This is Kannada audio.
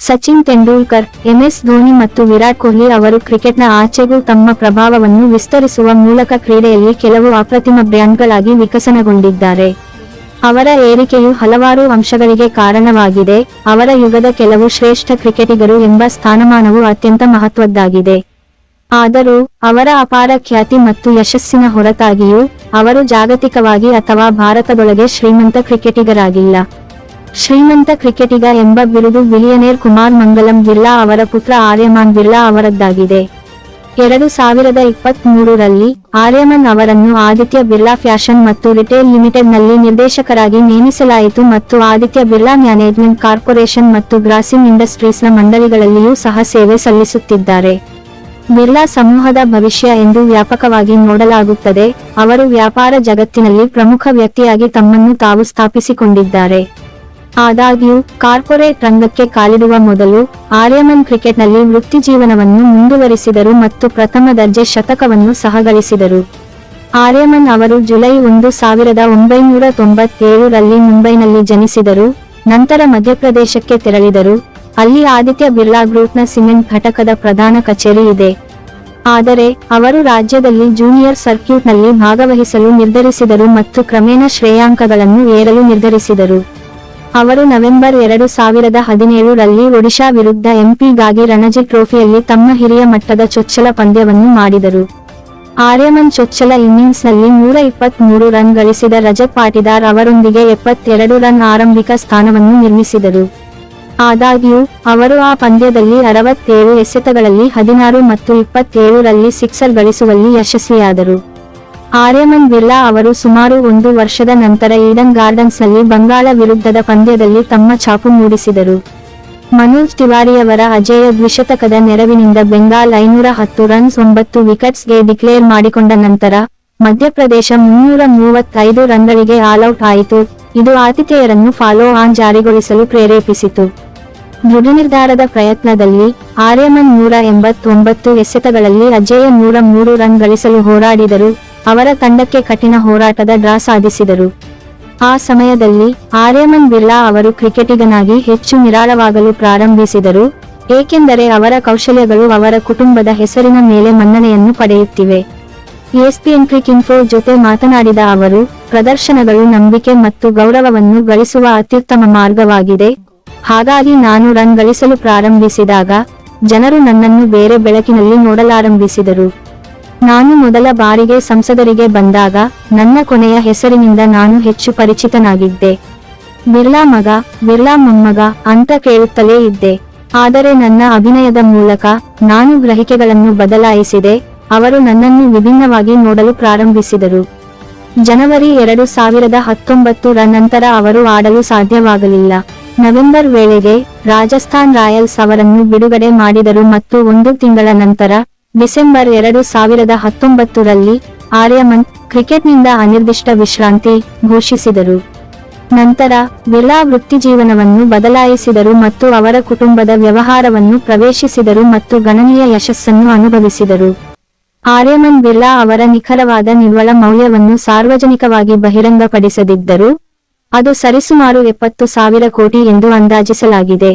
ಸಚಿನ್ ತೆಂಡೂಲ್ಕರ್, ಎಂಎಸ್ ಧೋನಿ ಮತ್ತು ವಿರಾಟ್ ಕೊಹ್ಲಿ ಅವರು ಕ್ರಿಕೆಟ್ನ ಆಚೆಗೂ ತಮ್ಮ ಪ್ರಭಾವವನ್ನು ವಿಸ್ತರಿಸುವ ಮೂಲಕ ಕ್ರೀಡೆಯಲ್ಲಿ ಕೆಲವು ಅಪ್ರತಿಮ ಬ್ರ್ಯಾಂಡ್ಗಳಾಗಿ ವಿಕಸನಗೊಂಡಿದ್ದಾರೆ. ಅವರ ಏರಿಕೆಯು ಹಲವಾರು ಅಂಶಗಳಿಗೆ ಕಾರಣವಾಗಿದೆ. ಅವರ ಯುಗದ ಕೆಲವು ಶ್ರೇಷ್ಠ ಕ್ರಿಕೆಟಿಗರು ಎಂಬ ಸ್ಥಾನಮಾನವು ಅತ್ಯಂತ ಮಹತ್ವದ್ದಾಗಿದೆ. ಆದರೂ ಅವರ ಅಪಾರ ಖ್ಯಾತಿ ಮತ್ತು ಯಶಸ್ಸಿನ ಹೊರತಾಗಿಯೂ ಅವರು ಜಾಗತಿಕವಾಗಿ ಅಥವಾ ಭಾರತದೊಳಗೆ ಶ್ರೀಮಂತ ಕ್ರಿಕೆಟಿಗರಾಗಿಲ್ಲ. ಶ್ರೀಮಂತ ಕ್ರಿಕೆಟಿಗ ಎಂಬ ಬಿರುದು ಬಿಲಿಯನೇರ್ ಕುಮಾರ್ ಮಂಗಲಂ ಬಿರ್ಲಾ ಅವರ ಪುತ್ರ ಆರ್ಯಮಾನ್ ಬಿರ್ಲಾ ಅವರದ್ದಾಗಿದೆ. 2023ರಲ್ಲಿ ಆರ್ಯಮನ್ ಅವರನ್ನು ಆದಿತ್ಯ ಬಿರ್ಲಾ ಫ್ಯಾಷನ್ ಮತ್ತು ರಿಟೇಲ್ ಲಿಮಿಟೆಡ್ನಲ್ಲಿ ನಿರ್ದೇಶಕರಾಗಿ ನೇಮಿಸಲಾಯಿತು ಮತ್ತು ಆದಿತ್ಯ ಬಿರ್ಲಾ ಮ್ಯಾನೇಜ್ಮೆಂಟ್ ಕಾರ್ಪೊರೇಷನ್ ಮತ್ತು ಗ್ರಾಸಿಮ್ ಇಂಡಸ್ಟ್ರೀಸ್ನ ಮಂಡಳಿಗಳಲ್ಲಿಯೂ ಸಹ ಸೇವೆ ಸಲ್ಲಿಸುತ್ತಿದ್ದಾರೆ. ಬಿರ್ಲಾ ಸಮೂಹದ ಭವಿಷ್ಯ ಎಂದು ವ್ಯಾಪಕವಾಗಿ ನೋಡಲಾಗುತ್ತದೆ. ಅವರು ವ್ಯಾಪಾರ ಜಗತ್ತಿನಲ್ಲಿ ಪ್ರಮುಖ ವ್ಯಕ್ತಿಯಾಗಿ ತಮ್ಮನ್ನು ತಾವು ಸ್ಥಾಪಿಸಿಕೊಂಡಿದ್ದಾರೆ. ಆದಾಗ್ಯೂ ಕಾರ್ಪೊರೇಟ್ ರಂಗಕ್ಕೆ ಕಾಲಿಡುವ ಮೊದಲು ಆರ್ಯಮನ್ ಕ್ರಿಕೆಟ್ನಲ್ಲಿ ವೃತ್ತಿಜೀವನವನ್ನು ಮುಂದುವರಿಸಿದರು ಮತ್ತು ಪ್ರಥಮ ದರ್ಜೆ ಶತಕವನ್ನು ಸಹ ಗಳಿಸಿದರು. ಆರ್ಯಮನ್ ಅವರು ಜುಲೈ 1997ರಲ್ಲಿ ಮುಂಬೈನಲ್ಲಿ ಜನಿಸಿದರು. ನಂತರ ಮಧ್ಯಪ್ರದೇಶಕ್ಕೆ ತೆರಳಿದರು. ಅಲ್ಲಿ ಆದಿತ್ಯ ಬಿರ್ಲಾ ಗ್ರೂಪ್ನ ಸಿಮೆಂಟ್ ಘಟಕದ ಪ್ರಧಾನ ಕಚೇರಿ ಇದೆ. ಆದರೆ ಅವರು ರಾಜ್ಯದಲ್ಲಿ ಜೂನಿಯರ್ ಸರ್ಕ್ಯೂಟ್ನಲ್ಲಿ ಭಾಗವಹಿಸಲು ನಿರ್ಧರಿಸಿದರು ಮತ್ತು ಕ್ರಮೇಣ ಶ್ರೇಯಾಂಕಗಳನ್ನು ಏರಲು ನಿರ್ಧರಿಸಿದರು. ಅವರು ನವೆಂಬರ್ 2017ರಲ್ಲಿ ಒಡಿಶಾ ವಿರುದ್ಧ ಎಂಪಿಗಾಗಿ ರಣಜಿ ಟ್ರೋಫಿಯಲ್ಲಿ ತಮ್ಮ ಹಿರಿಯ ಮಟ್ಟದ ಚೊಚ್ಚಲ ಪಂದ್ಯವನ್ನು ಮಾಡಿದರು. ಆರ್ಯಮನ್ ಚೊಚ್ಚಲ ಇನ್ನಿಂಗ್ಸ್ನಲ್ಲಿ 123 ರನ್ ಗಳಿಸಿದ ರಜತ್ ಪಾಟಿದಾರ್ ಅವರೊಂದಿಗೆ 72 ರನ್ ಆರಂಭಿಕ ಸ್ಥಾನವನ್ನು ನಿರ್ಮಿಸಿದರು. ಆದಾಗ್ಯೂ ಅವರು ಆ ಪಂದ್ಯದಲ್ಲಿ 67 ಎಸೆತಗಳಲ್ಲಿ 16 ಮತ್ತು 27ರಲ್ಲಿ ಸಿಕ್ಸರ್ ಗಳಿಸುವಲ್ಲಿ ಯಶಸ್ವಿಯಾದರು. ಆರ್ಯಮನ್ ಬಿರ್ಲಾ ಅವರು ಸುಮಾರು 1 ವರ್ಷದ ನಂತರ ಈಡನ್ ಗಾರ್ಡನ್ಸ್ನಲ್ಲಿ ಬಂಗಾಳ ವಿರುದ್ಧದ ಪಂದ್ಯದಲ್ಲಿ ತಮ್ಮ ಛಾಪು ಮೂಡಿಸಿದರು. ಮನೋಜ್ ತಿವಾರಿಯವರ ಅಜೇಯ ದ್ವಿಶತಕದ ನೆರವಿನಿಂದ ಬೆಂಗಾಲ್ 510 ರನ್ಸ್ 9 ವಿಕೆಟ್ಸ್ಗೆ ಡಿಕ್ಲೇರ್ ಮಾಡಿಕೊಂಡ ನಂತರ ಮಧ್ಯಪ್ರದೇಶ 335 ರನ್ಗಳಿಗೆ ಆಲ್ಔಟ್ ಆಯಿತು. ಇದು ಆತಿಥೇಯರನ್ನು ಫಾಲೋ ಆನ್ ಜಾರಿಗೊಳಿಸಲು ಪ್ರೇರೇಪಿಸಿತು. ದೃಢನಿರ್ಧಾರದ ಪ್ರಯತ್ನದಲ್ಲಿ ಆರ್ಯಮನ್ 189 ಎಸೆತಗಳಲ್ಲಿ ಅಜೇಯ 103 ರನ್ ಗಳಿಸಲು ಹೋರಾಡಿದರು. ಅವರ ತಂಡಕ್ಕೆ ಕಠಿಣ ಹೋರಾಟದ ಡ್ರಾ ಸಾಧಿಸಿದರು. ಆ ಸಮಯದಲ್ಲಿ ಆರ್ಯಮನ್ ಬಿರ್ಲಾ ಅವರು ಕ್ರಿಕೆಟಿಗನಾಗಿ ಹೆಚ್ಚು ನಿರಾಳವಾಗಲು ಪ್ರಾರಂಭಿಸಿದರು, ಏಕೆಂದರೆ ಅವರ ಕೌಶಲ್ಯಗಳು ಅವರ ಕುಟುಂಬದ ಹೆಸರಿನ ಮೇಲೆ ಮನ್ನಣೆಯನ್ನು ಪಡೆಯುತ್ತಿವೆ. ESPN ಕ್ರಿಕ್ಇನ್ಫೋ ಜೊತೆ ಮಾತನಾಡಿದ ಅವರು, ಪ್ರದರ್ಶನಗಳು ನಂಬಿಕೆ ಮತ್ತು ಗೌರವವನ್ನು ಗಳಿಸುವ ಅತ್ಯುತ್ತಮ ಮಾರ್ಗವಾಗಿದೆ. ಹಾಗಾಗಿ ನಾನು ರನ್ ಗಳಿಸಲು ಪ್ರಾರಂಭಿಸಿದಾಗ ಜನರು ನನ್ನನ್ನು ಬೇರೆ ಬೆಳಕಿನಲ್ಲಿ ನೋಡಲಾರಂಭಿಸಿದರು. ನಾನು ಮೊದಲ ಬಾರಿಗೆ ಸಂಸದರಿಗೆ ಬಂದಾಗ ನನ್ನ ಕೊನೆಯ ಹೆಸರಿನಿಂದ ನಾನು ಹೆಚ್ಚು ಪರಿಚಿತನಾಗಿದ್ದೆ. ಬಿರ್ಲಾ ಮಗ, ಬಿರ್ಲಾ ಮೊಮ್ಮಗ ಅಂತ ಕೇಳುತ್ತಲೇ ಇದ್ದೆ. ಆದರೆ ನನ್ನ ಅಭಿನಯದ ಮೂಲಕ ನಾನು ಗ್ರಹಿಕೆಗಳನ್ನು ಬದಲಾಯಿಸಿದೆ. ಅವರು ನನ್ನನ್ನು ವಿಭಿನ್ನವಾಗಿ ನೋಡಲು ಪ್ರಾರಂಭಿಸಿದರು. ಜನವರಿ 2019ರ ನಂತರ ಅವರು ಆಡಲು ಸಾಧ್ಯವಾಗಲಿಲ್ಲ. ನವೆಂಬರ್ ವೇಳೆಗೆ ರಾಜಸ್ಥಾನ್ ರಾಯಲ್ಸ್ ಅವರನ್ನು ಬಿಡುಗಡೆ ಮಾಡಿದರು ಮತ್ತು 1 ತಿಂಗಳ ನಂತರ ಡಿಸೆಂಬರ್ 2019ರಲ್ಲಿ ಆರ್ಯಮನ್ ಕ್ರಿಕೆಟ್ನಿಂದ ಅನಿರ್ದಿಷ್ಟ ವಿಶ್ರಾಂತಿ ಘೋಷಿಸಿದರು. ನಂತರ ಬಿರ್ಲಾ ವೃತ್ತಿಜೀವನವನ್ನು ಬದಲಾಯಿಸಿದರು ಮತ್ತು ಅವರ ಕುಟುಂಬದ ವ್ಯವಹಾರವನ್ನು ಪ್ರವೇಶಿಸಿದರು ಮತ್ತು ಗಣನೀಯ ಯಶಸ್ಸನ್ನು ಅನುಭವಿಸಿದರು. ಆರ್ಯಮನ್ ಬಿರ್ಲಾ ಅವರ ನಿಖರವಾದ ನಿವ್ವಳ ಮೌಲ್ಯವನ್ನು ಸಾರ್ವಜನಿಕವಾಗಿ ಬಹಿರಂಗಪಡಿಸದಿದ್ದರೂ ಅದು ಸರಿಸುಮಾರು 70,000 ಕೋಟಿ ಎಂದು ಅಂದಾಜಿಸಲಾಗಿದೆ.